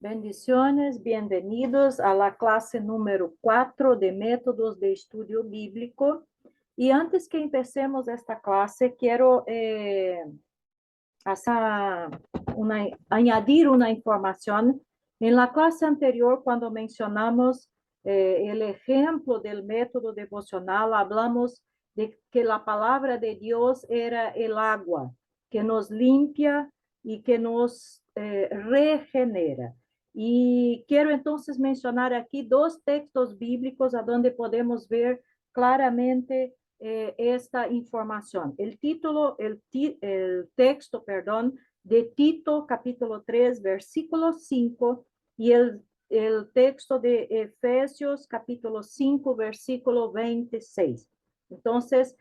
Bendiciones, bienvenidos a la clase número 4 de métodos de estudio bíblico. Y antes que empecemos esta clase, quiero añadir una información. En la clase anterior, cuando mencionamos el ejemplo del método devocional, hablamos de que la palabra de Dios era el agua, que nos limpia y que nos regenera. Y quiero entonces mencionar aquí dos textos bíblicos a donde podemos ver claramente esta información. El texto, de Tito, capítulo 3, versículo 5, y el texto de Efesios, capítulo 5, versículo 26. Entonces,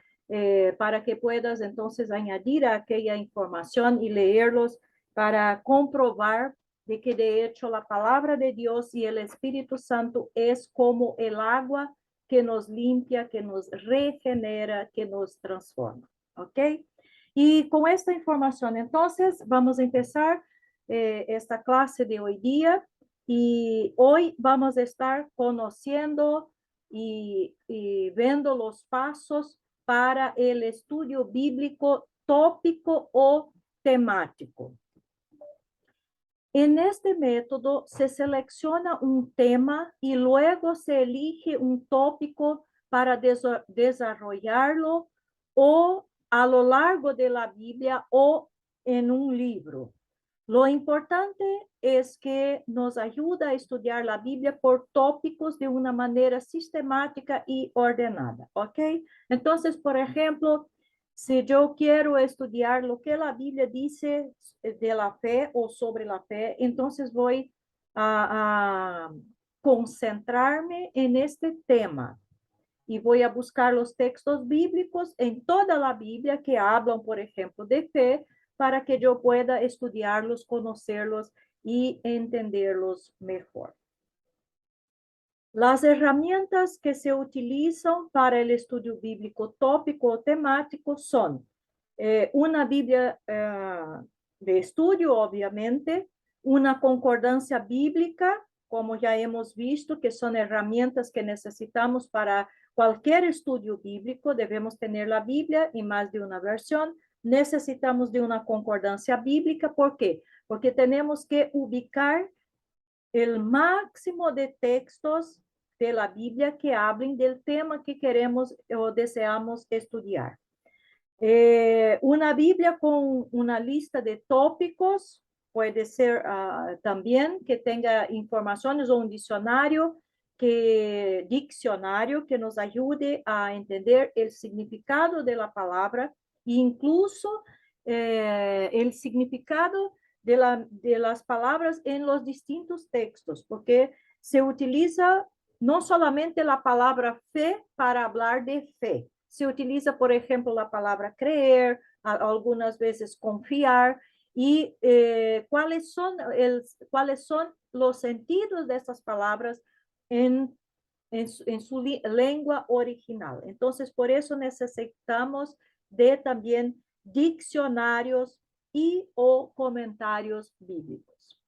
para que puedas entonces añadir aquella información y leerlos para comprobar de que de hecho la palabra de Dios y el Espíritu Santo es como el agua que nos limpia, que nos regenera, que nos transforma. ¿Ok? Y con esta información, entonces, vamos a empezar esta clase de hoy día. Y hoy vamos a estar conociendo y viendo los pasos para el estudio bíblico tópico o temático. En este método se selecciona un tema y luego se elige un tópico para desarrollarlo o a lo largo de la Biblia o en un libro. Lo importante es que nos ayuda a estudiar la Biblia por tópicos de una manera sistemática y ordenada, ¿ok? Entonces, por ejemplo, si yo quiero estudiar lo que la Biblia dice de la fe o sobre la fe, entonces voy a concentrarme en este tema y voy a buscar los textos bíblicos en toda la Biblia que hablan, por ejemplo, de fe, para que yo pueda estudiarlos, conocerlos y entenderlos mejor. Las herramientas que se utilizan para el estudio bíblico tópico o temático son una Biblia de estudio, obviamente, una concordancia bíblica, como ya hemos visto, que son herramientas que necesitamos para cualquier estudio bíblico. Debemos tener la Biblia en más de una versión. Necesitamos de una concordancia bíblica. ¿Por qué? Porque tenemos que ubicar el máximo de textos de la Biblia que hablen del tema que queremos o deseamos estudiar. Una Biblia con una lista de tópicos puede ser también que tenga informaciones o un diccionario que nos ayude a entender el significado de la palabra e incluso el significado de las palabras en los distintos textos, porque se utiliza no solamente la palabra fe para hablar de fe. Se utiliza, por ejemplo, la palabra creer, algunas veces confiar, y cuáles son los sentidos de estas palabras en su lengua original. Entonces, por eso necesitamos de también diccionarios y o comentarios bíblicos.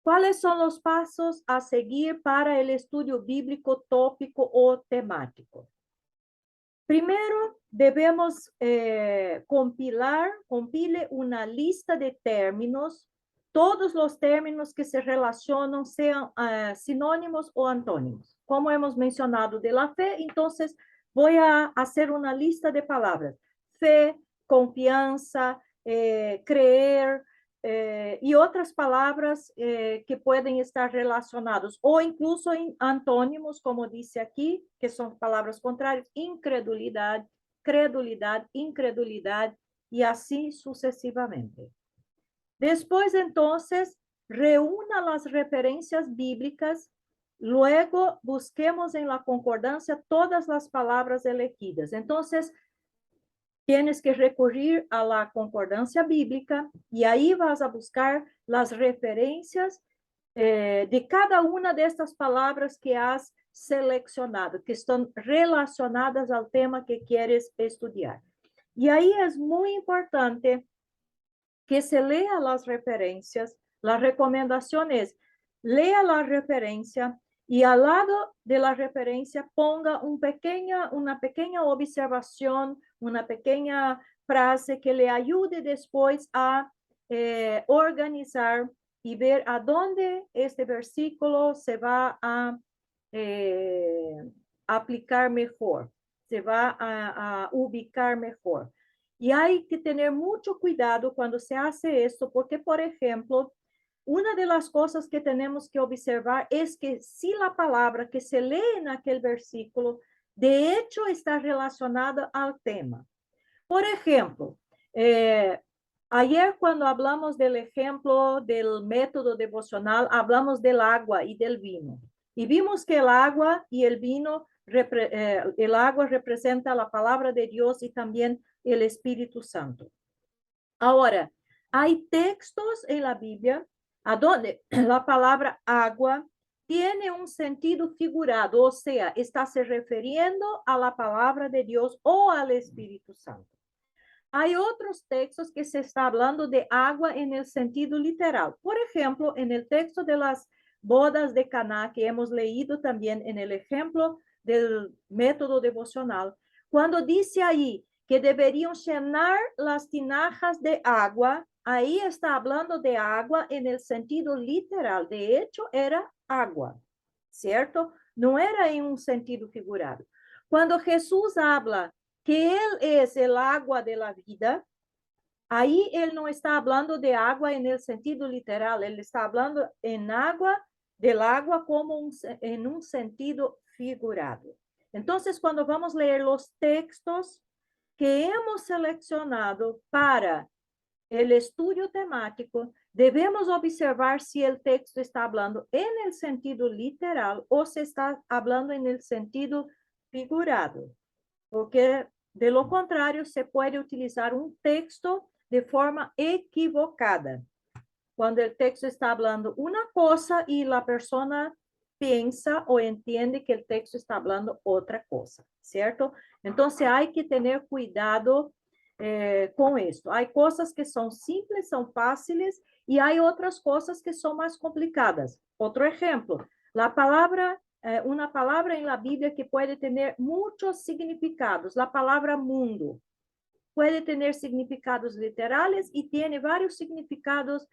¿Cuáles son los pasos a seguir para el estudio bíblico tópico o temático? Primero, debemos compile una lista de términos, todos los términos que se relacionan, sean sinónimos o antónimos. Como hemos mencionado de la fe, entonces voy a hacer una lista de palabras. Fe, confianza, creer, y otras palabras que pueden estar relacionados, o incluso en antónimos, como dice aquí, que son palabras contrarias, incredulidad, credulidad, incredulidad, y así sucesivamente. Después, entonces, reúna las referencias bíblicas, luego busquemos en la concordancia todas las palabras elegidas. Entonces, tienes que recurrir a la concordancia bíblica y ahí vas a buscar las referencias de cada una de estas palabras que has seleccionado, que están relacionadas al tema que quieres estudiar. Y ahí es muy importante que se lea las referencias La recomendación es, lea la referencia y al lado de la referencia ponga una pequeña observación, una pequeña frase que le ayude después a organizar y ver a dónde este versículo se va a aplicar mejor, se va a ubicar mejor. Y hay que tener mucho cuidado cuando se hace esto, porque, por ejemplo, una de las cosas que tenemos que observar es que si la palabra que se lee en aquel versículo, de hecho, está relacionada al tema. Por ejemplo, ayer cuando hablamos del ejemplo del método devocional, hablamos del agua y del vino. Y vimos que el agua y el vino, el agua representa la palabra de Dios y también el Espíritu Santo. Ahora, hay textos en la Biblia a donde la palabra agua tiene un sentido figurado, o sea, está se refiriendo a la palabra de Dios o al Espíritu Santo. Hay otros textos que se está hablando de agua en el sentido literal. Por ejemplo, en el texto de las bodas de Caná, que hemos leído también en el ejemplo del método devocional, cuando dice ahí que deberían llenar las tinajas de agua, ahí está hablando de agua en el sentido literal. De hecho, era agua, ¿cierto? No era en un sentido figurado. Cuando Jesús habla que Él es el agua de la vida, ahí Él no está hablando de agua en el sentido literal, Él está hablando en agua, del agua como en un sentido figurado. Entonces, cuando vamos a leer los textos que hemos seleccionado para el estudio temático, debemos observar si el texto está hablando en el sentido literal o se está hablando en el sentido figurado, porque de lo contrario se puede utilizar un texto de forma equivocada. Cuando el texto está hablando una cosa y la persona piensa o entiende que el texto está hablando otra cosa, ¿cierto? Entonces hay que tener cuidado con esto. Hay cosas que son simples, son fáciles, y hay otras cosas que son más complicadas. Otro ejemplo, una palabra en la Biblia que puede tener muchos significados, la palabra mundo. Puede tener significados literales y tiene varios significados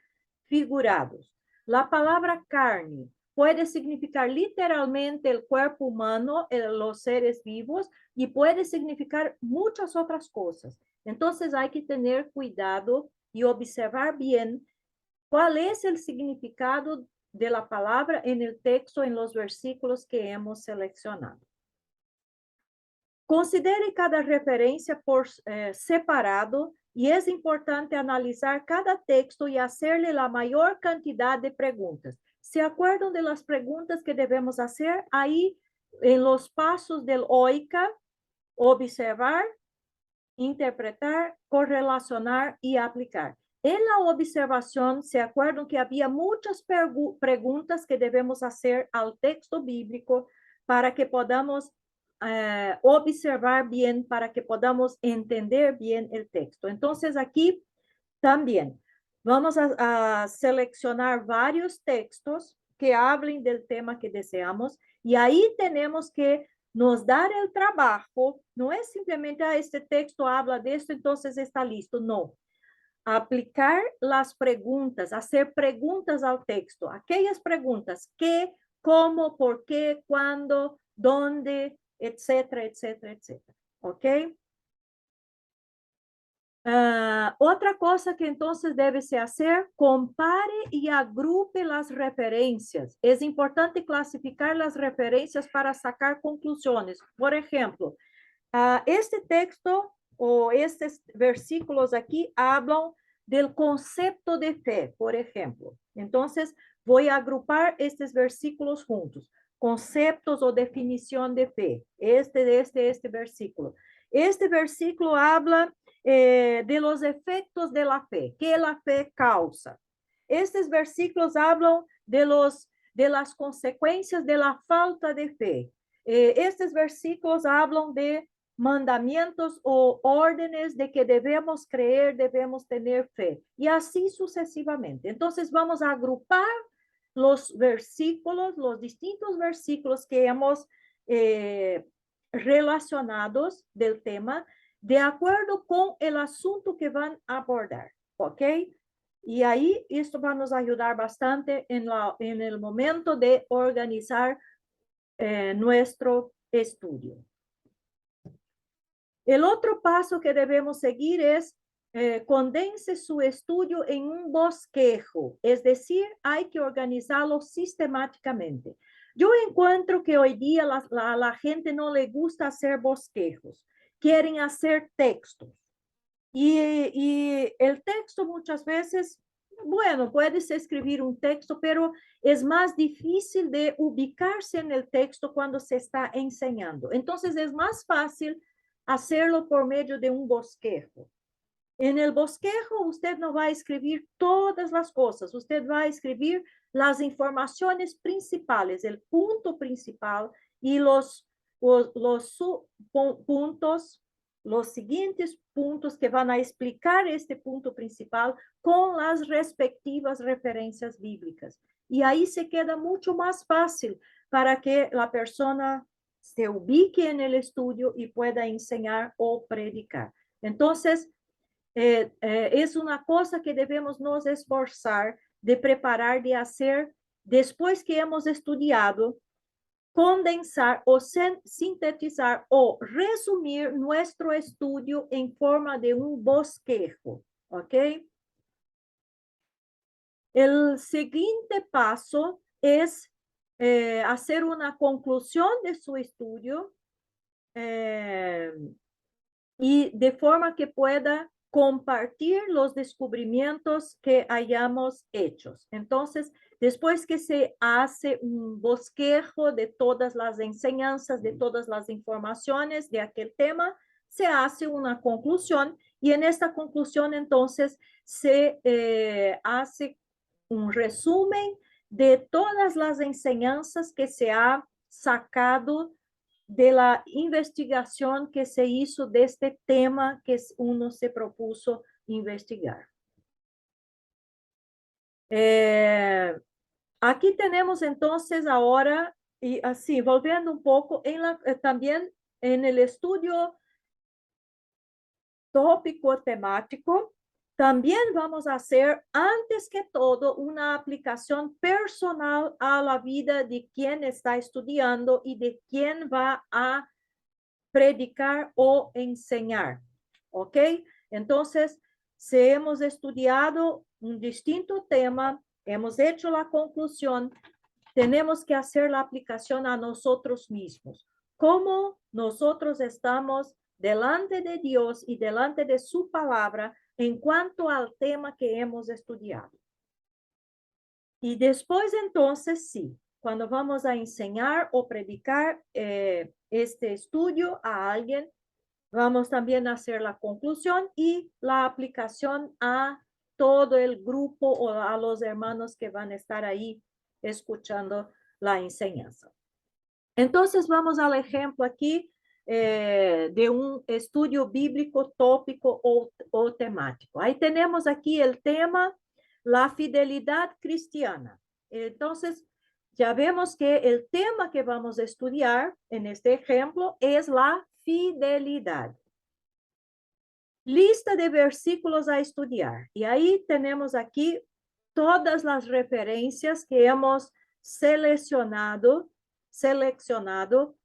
figurados. La palabra carne puede significar literalmente el cuerpo humano, los seres vivos, y puede significar muchas otras cosas. Entonces hay que tener cuidado y observar bien cuál es el significado de la palabra en el texto, en los versículos que hemos seleccionado. Considere cada referencia por separado y es importante analizar cada texto y hacerle la mayor cantidad de preguntas. ¿Se acuerdan de las preguntas que debemos hacer? Ahí en los pasos del OICA, observar, interpretar, correlacionar y aplicar. En la observación, ¿se acuerdan que había muchas preguntas que debemos hacer al texto bíblico para que podamos observar bien, para que podamos entender bien el texto? Entonces, aquí también vamos a seleccionar varios textos que hablen del tema que deseamos, y ahí tenemos que nos dar el trabajo. No es simplemente, este texto habla de esto, entonces está listo. No. Aplicar las preguntas, hacer preguntas al texto. Aquellas preguntas: ¿qué, cómo, por qué, cuándo, dónde, etcétera, etcétera, etcétera. ¿Ok? Otra cosa que entonces debe-se hacer: compare y agrupe las referencias. Es importante clasificar las referencias para sacar conclusiones. Por ejemplo, este texto o estos versículos aquí hablan del concepto de fe, por ejemplo. Entonces, voy a agrupar estos versículos juntos. Conceptos o definición de fe. Este versículo. Este versículo habla de los efectos de la fe, que la fe causa. Estos versículos hablan de las consecuencias de la falta de fe. Estos versículos hablan de mandamientos o órdenes de que debemos creer, debemos tener fe, y así sucesivamente. Entonces vamos a agrupar los versículos, los distintos versículos que hemos relacionados del tema, de acuerdo con el asunto que van a abordar, ¿ok? Y ahí esto va a nos ayudar bastante en el momento de organizar nuestro estudio. El otro paso que debemos seguir es condense su estudio en un bosquejo, es decir, hay que organizarlo sistemáticamente. Yo encuentro que hoy día la gente no le gusta hacer bosquejos, quieren hacer textos. Y el texto muchas veces, bueno, puedes escribir un texto, pero es más difícil de ubicarse en el texto cuando se está enseñando. Entonces es más fácil hacerlo por medio de un bosquejo. En el bosquejo usted no va a escribir todas las cosas, usted va a escribir las informaciones principales, el punto principal y los puntos, los siguientes puntos que van a explicar este punto principal con las respectivas referencias bíblicas. Y ahí se queda mucho más fácil para que la persona se ubique en el estudio y pueda enseñar o predicar. Entonces, es una cosa que debemos nos esforzar de preparar, de hacer, después que hemos estudiado, condensar o sintetizar o resumir nuestro estudio en forma de un bosquejo, ¿ok? El siguiente paso es hacer una conclusión de su estudio y de forma que pueda compartir los descubrimientos que hayamos hecho. Entonces, después que se hace un bosquejo de todas las enseñanzas, de todas las informaciones de aquel tema, se hace una conclusión y en esta conclusión entonces se hace un resumen de todas las enseñanzas que se ha sacado de la investigación que se hizo de este tema que uno se propuso investigar. Aquí tenemos entonces ahora, y así, volviendo un poco, también en el estudio tópico temático, también vamos a hacer, antes que todo, una aplicación personal a la vida de quien está estudiando y de quien va a predicar o enseñar, ¿ok? Entonces, si hemos estudiado un distinto tema, hemos hecho la conclusión, tenemos que hacer la aplicación a nosotros mismos. ¿Cómo nosotros estamos delante de Dios y delante de su palabra en cuanto al tema que hemos estudiado? Y después entonces sí, cuando vamos a enseñar o predicar este estudio a alguien, vamos también a hacer la conclusión y la aplicación a todo el grupo o a los hermanos que van a estar ahí escuchando la enseñanza. Entonces vamos al ejemplo aquí de un estudio bíblico tópico o temático. Ahí tenemos aquí el tema, la fidelidad cristiana. Entonces, ya vemos que el tema que vamos a estudiar en este ejemplo es la fidelidad. Lista de versículos a estudiar. Y ahí tenemos aquí todas las referencias que hemos seleccionado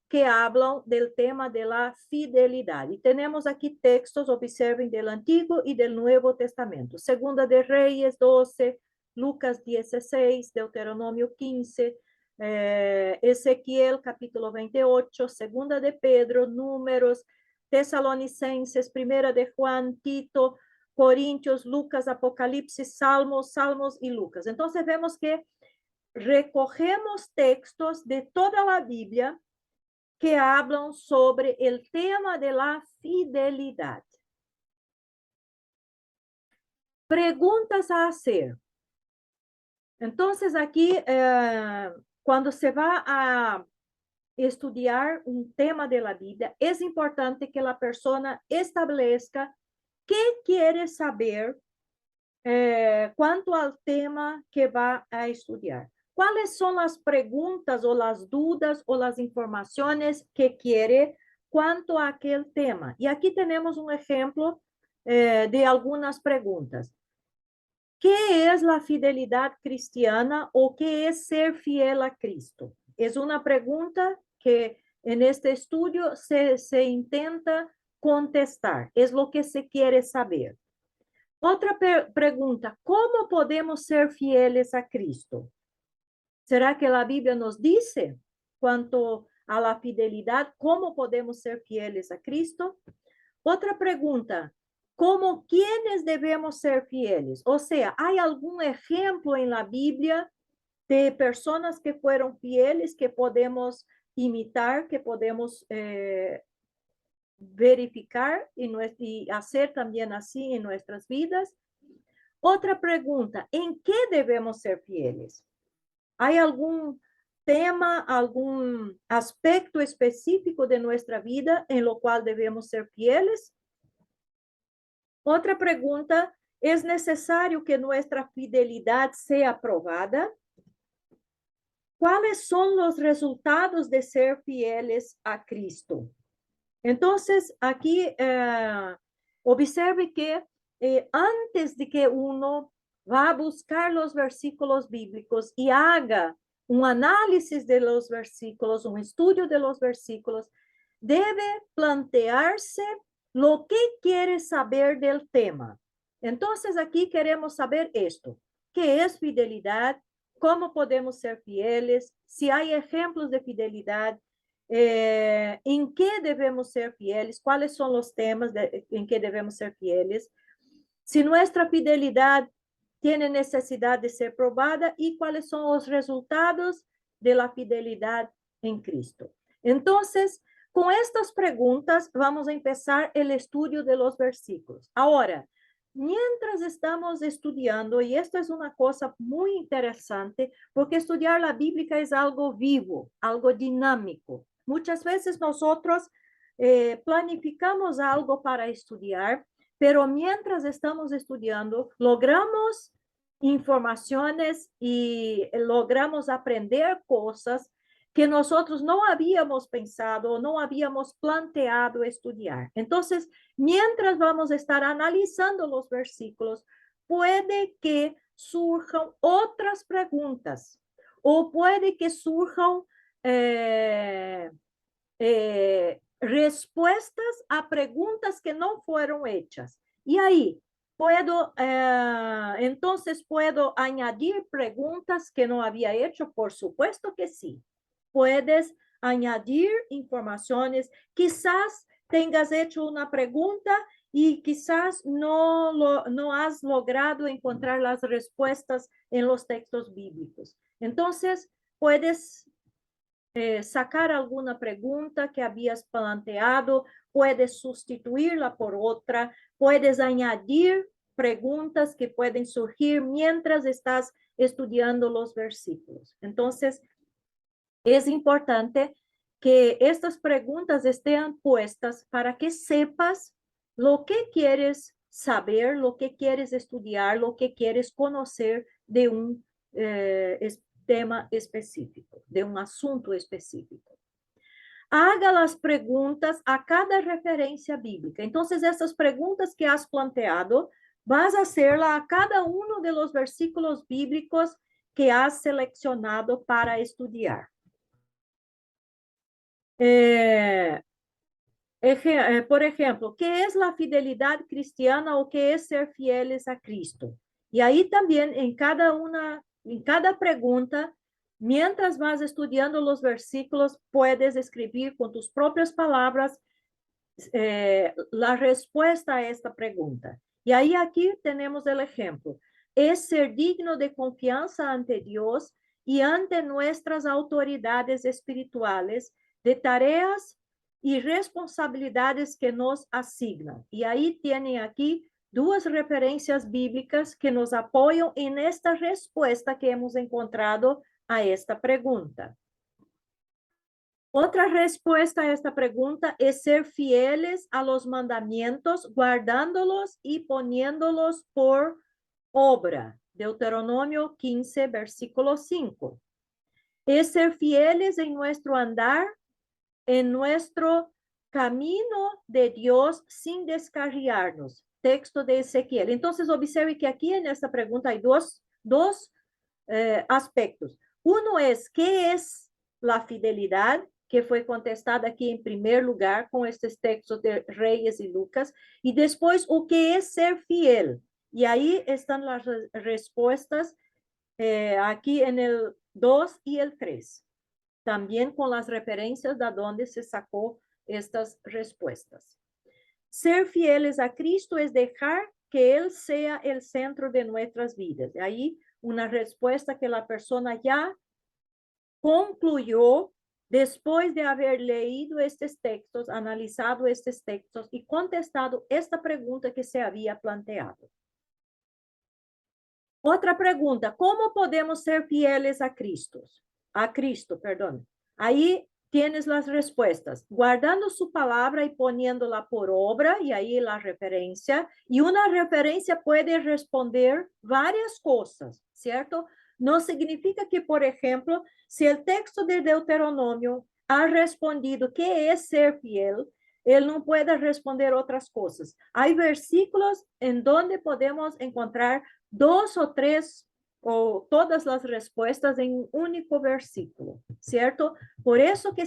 que hablan del tema de la fidelidad. Y tenemos aquí textos, observen, del Antiguo y del Nuevo Testamento. Segunda de Reyes 12, Lucas 16, Deuteronomio 15, Ezequiel capítulo 28, Segunda de Pedro, Números, Tesalonicenses, Primera de Juan, Tito, Corintios, Lucas, Apocalipsis, Salmos y Lucas. Entonces vemos que recogemos textos de toda la Biblia que hablan sobre el tema de la fidelidad. Preguntas a hacer. Entonces aquí, cuando se va estudiar un tema de la Biblia, es importante que la persona establezca qué quiere saber cuanto al tema que va a estudiar. ¿Cuáles son las preguntas o las dudas o las informaciones que quiere cuanto a aquel tema? Y aquí tenemos un ejemplo de algunas preguntas. ¿Qué es la fidelidad cristiana o qué es ser fiel a Cristo? Es una pregunta que en este estudio se intenta contestar, es lo que se quiere saber. Otra pregunta, ¿cómo podemos ser fieles a Cristo? ¿Será que la Biblia nos dice cuanto a la fidelidad, cómo podemos ser fieles a Cristo? Otra pregunta, ¿cómo quiénes debemos ser fieles? O sea, ¿hay algún ejemplo en la Biblia de personas que fueron fieles que podemos imitar, que podemos verificar y hacer también así en nuestras vidas? Otra pregunta, ¿en qué debemos ser fieles? ¿Hay algún tema, algún aspecto específico de nuestra vida en lo cual debemos ser fieles? Otra pregunta, ¿es necesario que nuestra fidelidad sea probada? ¿Cuáles son los resultados de ser fieles a Cristo? Entonces, aquí observe que antes de que uno va a buscar los versículos bíblicos y haga un análisis de los versículos, un estudio de los versículos, debe plantearse lo que quiere saber del tema. Entonces, aquí queremos saber esto, ¿qué es fidelidad? ¿Cómo podemos ser fieles? Si hay ejemplos de fidelidad, en qué debemos ser fieles, cuáles son los temas en que debemos ser fieles, si nuestra fidelidad tiene necesidad de ser probada y cuáles son los resultados de la fidelidad en Cristo. Entonces, con estas preguntas vamos a empezar el estudio de los versículos. Ahora, mientras estamos estudiando, y esto es una cosa muy interesante, porque estudiar la Biblia es algo vivo, algo dinámico. Muchas veces nosotros planificamos algo para estudiar, pero mientras estamos estudiando, logramos informaciones y logramos aprender cosas que nosotros no habíamos pensado, no habíamos planteado estudiar. Entonces, mientras vamos a estar analizando los versículos, puede que surjan otras preguntas o puede que surjan respuestas a preguntas que no fueron hechas. Y ahí, entonces puedo añadir preguntas que no había hecho, por supuesto que sí. Puedes añadir informaciones, quizás tengas hecho una pregunta y quizás no has logrado encontrar las respuestas en los textos bíblicos. Entonces, puedes sacar alguna pregunta que habías planteado, puedes sustituirla por otra, puedes añadir preguntas que pueden surgir mientras estás estudiando los versículos. Entonces, es importante que estas preguntas estén puestas para que sepas lo que quieres saber, lo que quieres estudiar, lo que quieres conocer de un tema específico, de un asunto específico. Haga las preguntas a cada referencia bíblica. Entonces, esas preguntas que has planteado, vas a hacerla a cada uno de los versículos bíblicos que has seleccionado para estudiar. Por ejemplo, ¿qué es la fidelidad cristiana o qué es ser fieles a Cristo? Y ahí también en cada pregunta, mientras vas estudiando los versículos, puedes escribir con tus propias palabras la respuesta a esta pregunta. Y ahí aquí tenemos el ejemplo. Es ser digno de confianza ante Dios y ante nuestras autoridades espirituales de tareas y responsabilidades que nos asignan. Y ahí tienen aquí dos referencias bíblicas que nos apoyan en esta respuesta que hemos encontrado a esta pregunta. Otra respuesta a esta pregunta es ser fieles a los mandamientos, guardándolos y poniéndolos por obra. Deuteronomio 15, versículo 5. Es ser fieles en nuestro andar, en nuestro camino de Dios sin descarriarnos. Texto de Ezequiel. Entonces, observe que aquí en esta pregunta hay dos aspectos. Uno es, ¿qué es la fidelidad? Que fue contestada aquí en primer lugar con estos textos de Reyes y Lucas. Y después, ¿o qué es ser fiel? Y ahí están las respuestas aquí en el 2 y el 3. También con las referencias de donde se sacó estas respuestas. Ser fieles a Cristo es dejar que Él sea el centro de nuestras vidas. Ahí una respuesta que la persona ya concluyó después de haber leído estos textos, analizado estos textos y contestado esta pregunta que se había planteado. Otra pregunta, ¿cómo podemos ser fieles a Cristo? A Cristo, perdón. Ahí tienes las respuestas, guardando su palabra y poniéndola por obra, y ahí la referencia, y una referencia puede responder varias cosas, ¿cierto? No significa que, por ejemplo, si el texto de Deuteronomio ha respondido qué es ser fiel, él no puede responder otras cosas. Hay versículos en donde podemos encontrar dos o tres o todas las respuestas en un único versículo, ¿cierto? Por eso que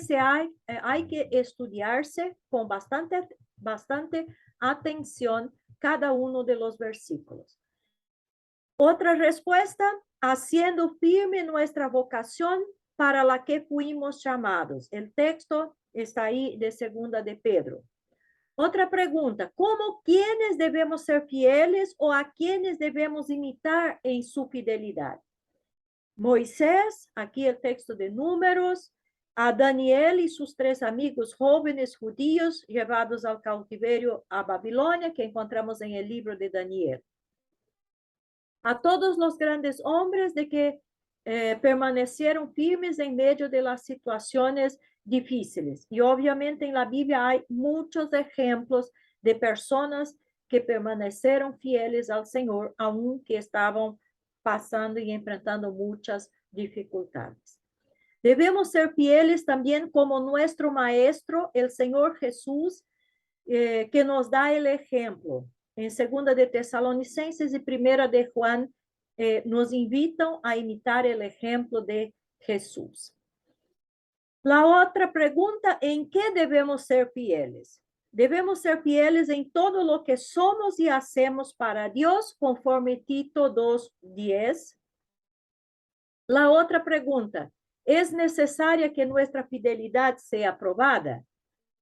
hay que estudiarse con bastante atención cada uno de los versículos. Otra respuesta, haciendo firme nuestra vocación para la que fuimos llamados. El texto está ahí de segunda de Pedro. Otra pregunta, ¿cómo quiénes debemos ser fieles o a quiénes debemos imitar en su fidelidad? Moisés, aquí el texto de Números, a Daniel y sus 3 amigos jóvenes judíos llevados al cautiverio a Babilonia, que encontramos en el libro de Daniel. A todos los grandes hombres de que permanecieron firmes en medio de las situaciones difíciles. Y obviamente en la Biblia hay muchos ejemplos de personas que permanecieron fieles al Señor, aunque estaban pasando y enfrentando muchas dificultades. Debemos ser fieles también como nuestro Maestro, el Señor Jesús, que nos da el ejemplo. En segunda de Tesalonicenses y primera de Juan, nos invitan a imitar el ejemplo de Jesús. La otra pregunta, ¿en qué debemos ser fieles? Debemos ser fieles en todo lo que somos y hacemos para Dios, conforme Tito 2:10. La otra pregunta, ¿es necesaria que nuestra fidelidad sea probada?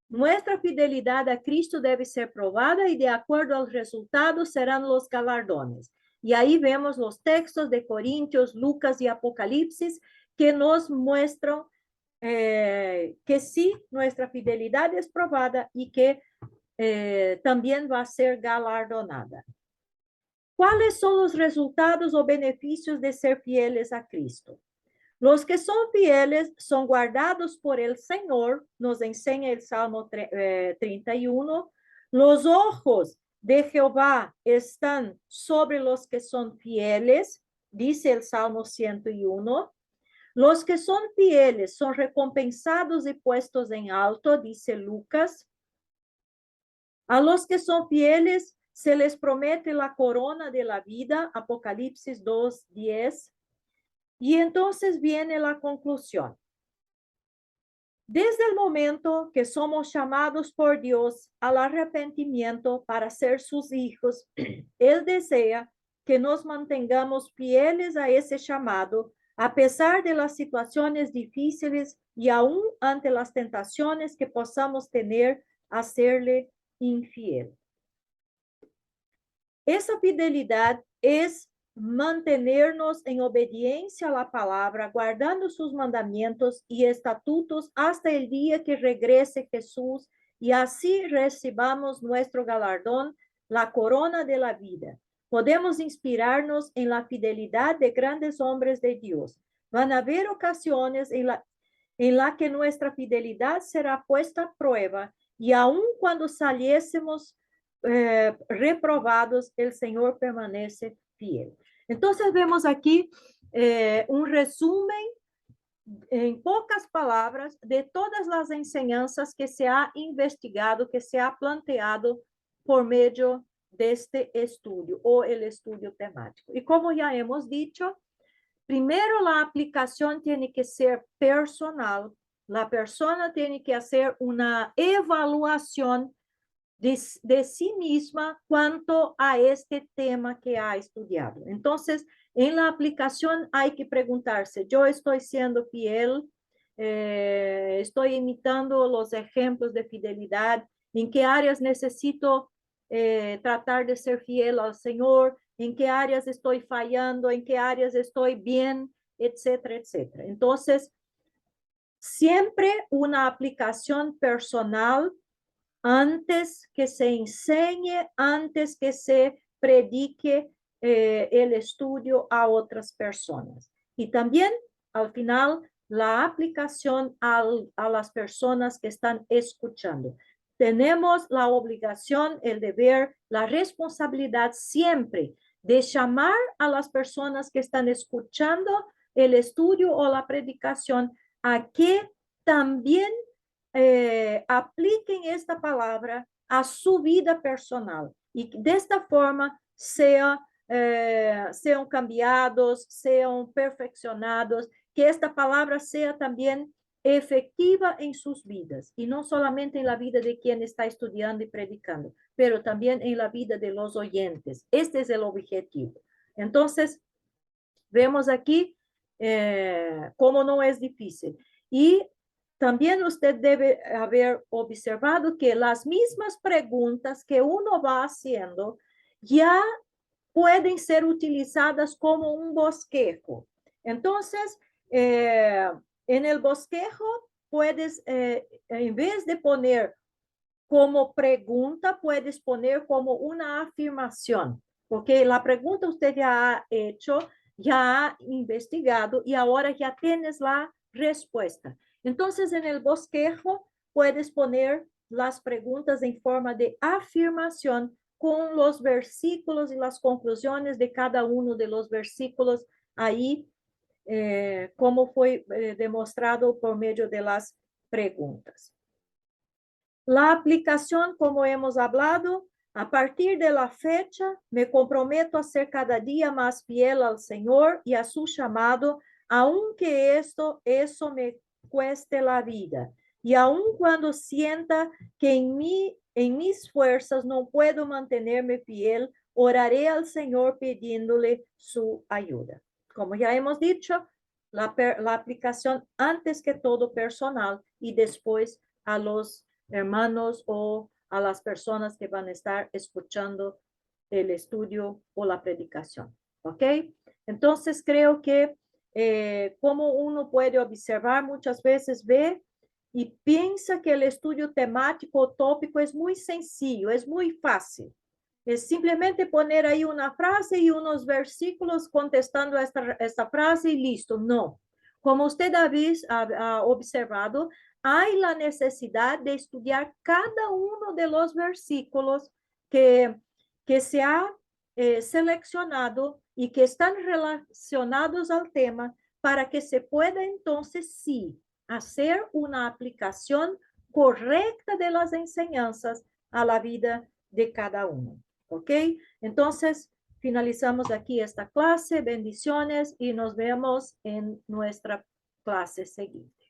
Nuestra fidelidad a Cristo debe ser probada y de acuerdo al resultado serán los galardones. Y ahí vemos los textos de Corintios, Lucas y Apocalipsis que nos muestran que sí, nuestra fidelidad es probada y que también va a ser galardonada. ¿Cuáles son los resultados o beneficios de ser fieles a Cristo? Los que son fieles son guardados por el Señor, nos enseña el Salmo 31. Los ojos de Jehová están sobre los que son fieles, dice el Salmo 101. Los que son fieles son recompensados y puestos en alto, dice Lucas. A los que son fieles se les promete la corona de la vida, Apocalipsis 2:10. Y entonces viene la conclusión. Desde el momento que somos llamados por Dios al arrepentimiento para ser sus hijos, Él desea que nos mantengamos fieles a ese llamado, a pesar de las situaciones difíciles y aún ante las tentaciones que podamos tener a serle infiel. Esa fidelidad es mantenernos en obediencia a la palabra, guardando sus mandamientos y estatutos hasta el día que regrese Jesús y así recibamos nuestro galardón, la corona de la vida. Podemos inspirarnos en la fidelidad de grandes hombres de Dios. Van a haber ocasiones en la que nuestra fidelidad será puesta a prueba, y aun cuando saliésemos reprobados, el Señor permanece fiel. Entonces vemos aquí un resumen en pocas palabras de todas las enseñanzas que se ha investigado, que se ha planteado por medio de este estudio o el estudio temático. Y como ya hemos dicho, primero la aplicación tiene que ser personal. La persona tiene que hacer una evaluación de sí misma cuanto a este tema que ha estudiado. Entonces, en la aplicación hay que preguntarse, ¿yo estoy siendo fiel? ¿Estoy imitando los ejemplos de fidelidad? ¿En qué áreas necesito tratar de ser fiel al Señor? ¿En qué áreas estoy fallando? ¿En qué áreas estoy bien? Etcétera, etcétera. Entonces, siempre una aplicación personal antes que se enseñe, antes que se predique el estudio a otras personas. Y también, al final, la aplicación a las personas que están escuchando. Tenemos la obligación, el deber, la responsabilidad siempre de llamar a las personas que están escuchando el estudio o la predicación a que también apliquen esta palabra a su vida personal y de esta forma sean cambiados, sean perfeccionados, que esta palabra sea también efectiva en sus vidas y no solamente en la vida de quien está estudiando y predicando, pero también en la vida de los oyentes. Este es el objetivo. Entonces, vemos aquí cómo no es difícil. Y también usted debe haber observado que las mismas preguntas que uno va haciendo ya pueden ser utilizadas como un bosquejo. Entonces, en el bosquejo puedes, en vez de poner como pregunta, puedes poner como una afirmación, porque la pregunta usted ya ha hecho, ya ha investigado y ahora ya tienes la respuesta. Entonces, en el bosquejo puedes poner las preguntas en forma de afirmación con los versículos y las conclusiones de cada uno de los versículos ahí, como fue demostrado por medio de las preguntas. La aplicación, como hemos hablado, a partir de la fecha, me comprometo a ser cada día más fiel al Señor y a su llamado, aunque eso me cueste la vida. Y aun cuando sienta que en mis fuerzas no puedo mantenerme fiel, oraré al Señor pidiéndole su ayuda. Como ya hemos dicho, la aplicación antes que todo personal y después a los hermanos o a las personas que van a estar escuchando el estudio o la predicación. ¿Ok? Entonces creo que como uno puede observar, muchas veces ve y piensa que el estudio temático o tópico es muy sencillo, es muy fácil. Es simplemente poner ahí una frase y unos versículos contestando esta frase y listo. No. Como usted ha observado, hay la necesidad de estudiar cada uno de los versículos que se ha seleccionado y que están relacionados al tema para que se pueda entonces sí hacer una aplicación correcta de las enseñanzas a la vida de cada uno. ¿Ok? Entonces, finalizamos aquí esta clase. Bendiciones y nos vemos en nuestra clase siguiente.